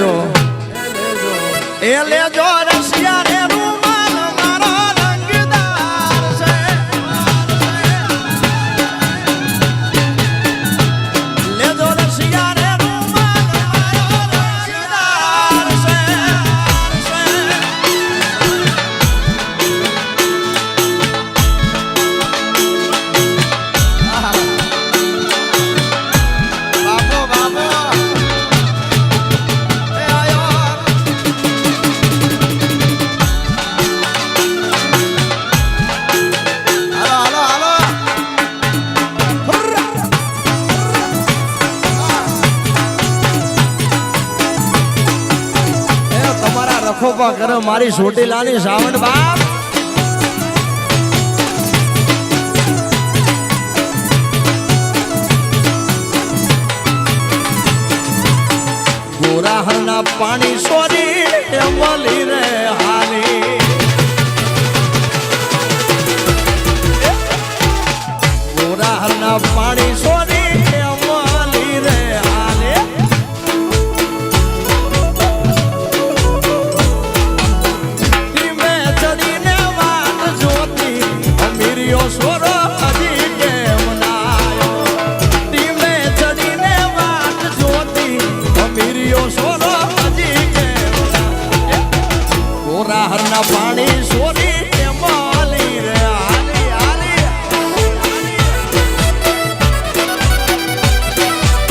લેજો એ લેજો રશિયા રે રૂમાલ મારો રંગદાર છે લેજો રશિયા રે રૂમાલ મારો રંગદાર છે ખોપા કરો મારી સોટીલાની સાવણ બાપ ગોરાહરના પાણી સોરી મળી રે હાની ગોરાહરના પાણી સોરી મળી રે હાને સોરો હજી કેમ નાયો ટીમે ચડીને વાત જોતી અમીરિયો સોરો હજી કેમ ગોરાહરના પાણી સોરી માલી રે હાલી હાલી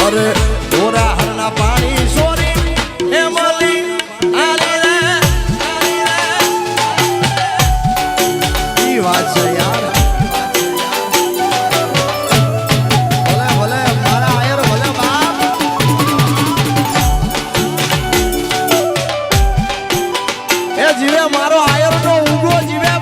અરે ગોરાહરના પાણી સોરી એ માલી હાલી રે ઈ વાત છે યાર જીવે મારો આયર નો ઉગો જીવે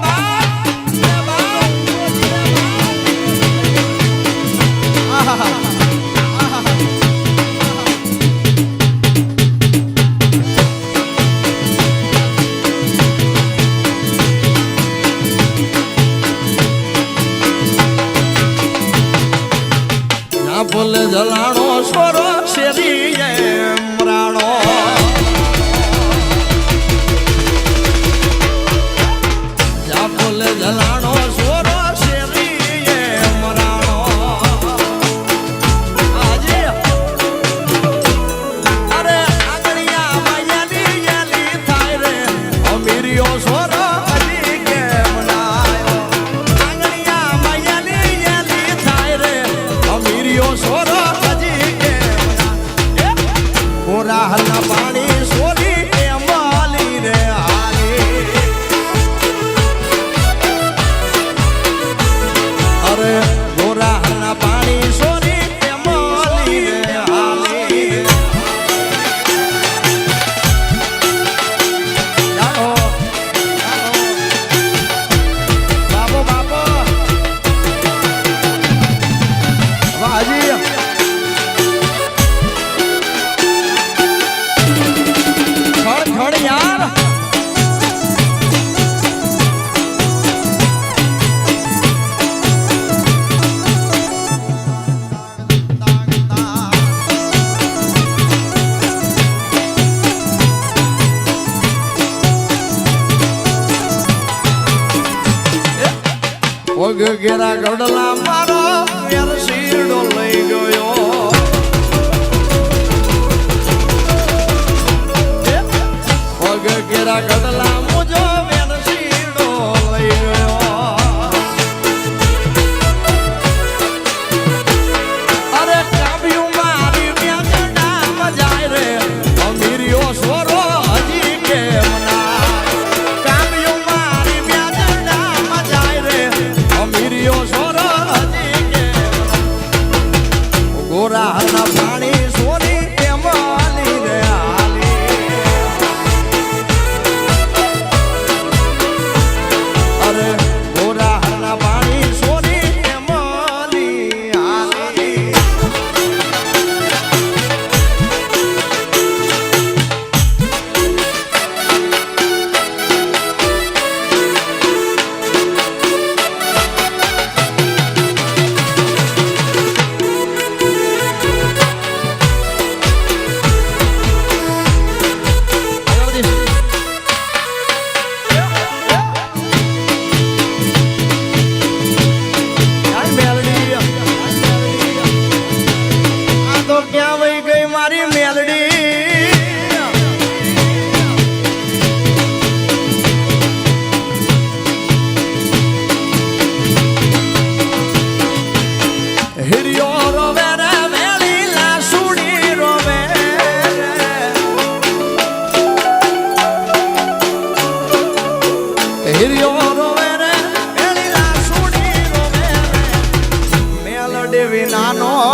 ના બોલે જલાણો સોરો શેરી રાણો જલાણો સોરો શેરી મરાણો આજે અરે આંગળિયા માયાલી યાલી થાય રે અમીરિયો સોરો હજી કેમ નાયો આંગળિયા માયાલી યાલી થાય રે અમીરિયો સોરો હજી કેમ ગોરાહરના પાણી સોરી માલી રે ગોરાહરના પાણી સોરી માલી રે હાલી જાઓ બાપો બાપો વાજી ખડ ખડ યાર પગ ઘેરા ગડલા મારો વેરશીડો લઈ ગયો પગ ઘેરા ગડલા મુજો વેરશીડો લઈ ગયો અરે કાવ્યું મારી વ્યાજના મજાય રે અમીરિયો સોરો હજી કેમ ના કાવ્યું મારી વ્યાજના મજાય રે અમીરિયો સોરો હજી કેમ ગોરાહરના પાણી સોરી માલી રે હાલી વિનાનો